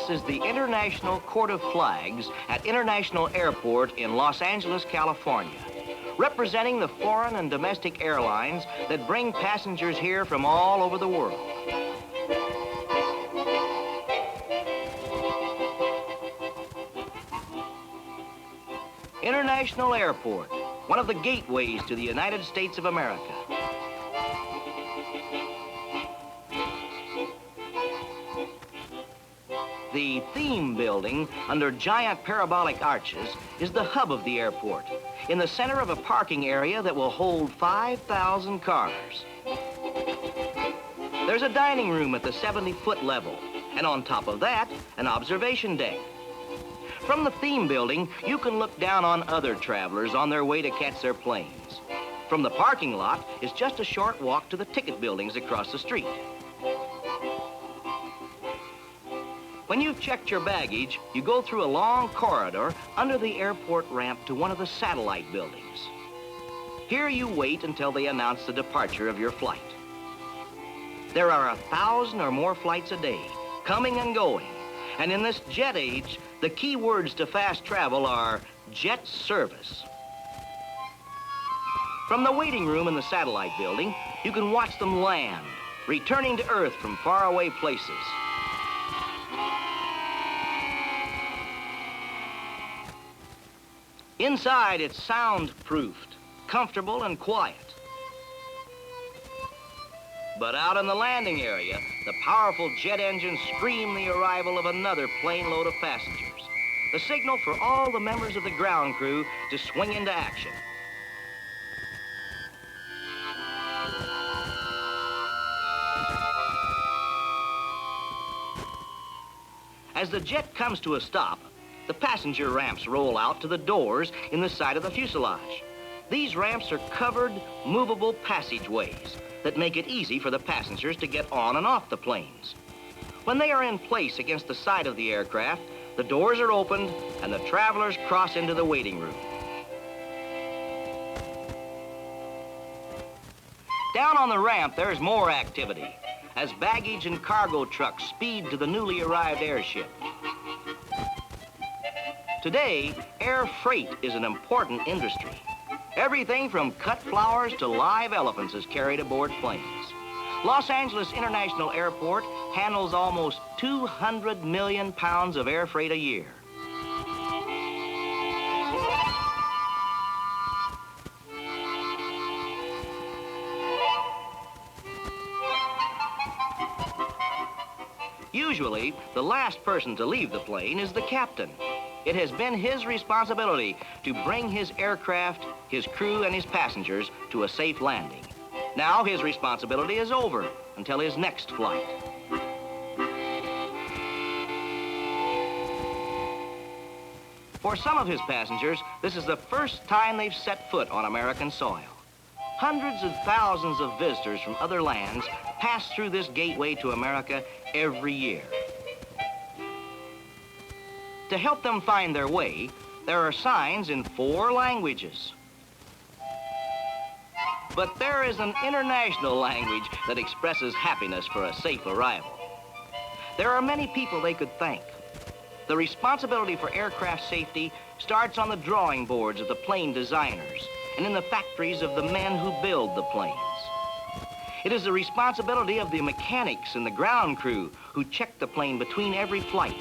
This is the International Court of Flags at International Airport in Los Angeles, California, representing the foreign and domestic airlines that bring passengers here from all over the world. International Airport, one of the gateways to the United States of America. The theme building under giant parabolic arches is the hub of the airport, in the center of a parking area that will hold 5,000 cars. There's a dining room at the 70-foot level, and on top of that, an observation deck. From the theme building, you can look down on other travelers on their way to catch their planes. From the parking lot is just a short walk to the ticket buildings across the street. When you've checked your baggage, you go through a long corridor under the airport ramp to one of the satellite buildings. Here you wait until they announce the departure of your flight. There are 1,000 or more flights a day, coming and going. And in this jet age, the key words to fast travel are jet service. From the waiting room in the satellite building, you can watch them land, returning to Earth from faraway places. Inside, it's soundproofed, comfortable and quiet. But out in the landing area, the powerful jet engines scream the arrival of another plane load of passengers, the signal for all the members of the ground crew to swing into action. As the jet comes to a stop, the passenger ramps roll out to the doors in the side of the fuselage. These ramps are covered, movable passageways that make it easy for the passengers to get on and off the planes. When they are in place against the side of the aircraft, the doors are opened and the travelers cross into the waiting room. Down on the ramp, there's more activity as baggage and cargo trucks speed to the newly arrived airship. Today, air freight is an important industry. Everything from cut flowers to live elephants is carried aboard planes. Los Angeles International Airport handles almost 200 million pounds of air freight a year. Usually, the last person to leave the plane is the captain. It has been his responsibility to bring his aircraft, his crew, and his passengers to a safe landing. Now his responsibility is over until his next flight. For some of his passengers, this is the first time they've set foot on American soil. Hundreds of thousands of visitors from other lands pass through this gateway to America every year. To help them find their way, there are signs in 4 languages. But there is an international language that expresses happiness for a safe arrival. There are many people they could thank. The responsibility for aircraft safety starts on the drawing boards of the plane designers and in the factories of the men who build the planes. It is the responsibility of the mechanics and the ground crew who check the plane between every flight.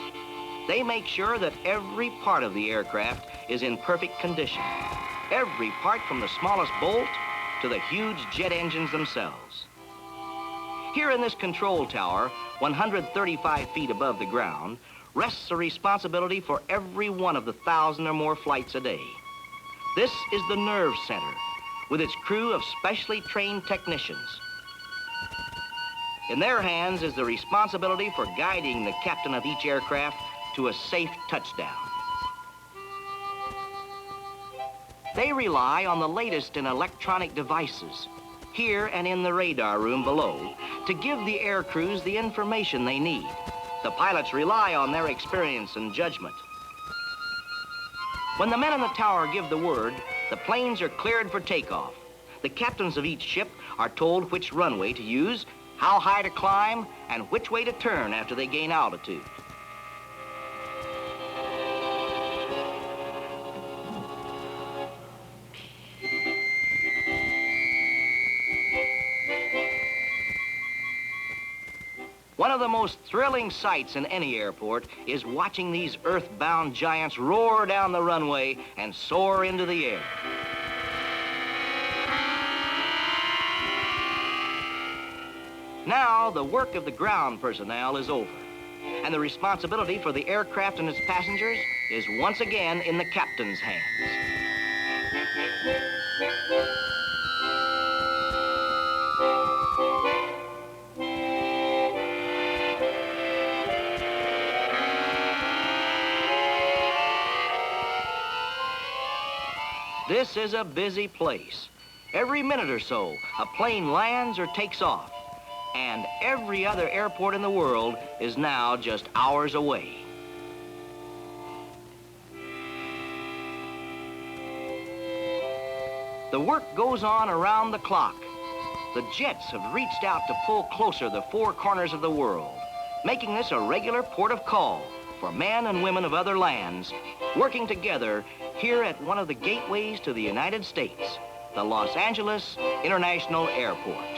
They make sure that every part of the aircraft is in perfect condition. Every part from the smallest bolt to the huge jet engines themselves. Here in this control tower, 135 feet above the ground, rests the responsibility for every one of the 1,000 or more flights a day. This is the nerve center, with its crew of specially trained technicians. In their hands is the responsibility for guiding the captain of each aircraft to a safe touchdown. They rely on the latest in electronic devices, here and in the radar room below, to give the air crews the information they need. The pilots rely on their experience and judgment. When the men in the tower give the word, the planes are cleared for takeoff. The captains of each ship are told which runway to use, how high to climb, and which way to turn after they gain altitude. One of the most thrilling sights in any airport is watching these earthbound giants roar down the runway and soar into the air. Now, the work of the ground personnel is over, and the responsibility for the aircraft and its passengers is once again in the captain's hands. This is a busy place. Every minute or so, a plane lands or takes off, and every other airport in the world is now just hours away. The work goes on around the clock. The jets have reached out to pull closer the four corners of the world, making this a regular port of call for men and women of other lands working together here at one of the gateways to the United States, the Los Angeles International Airport.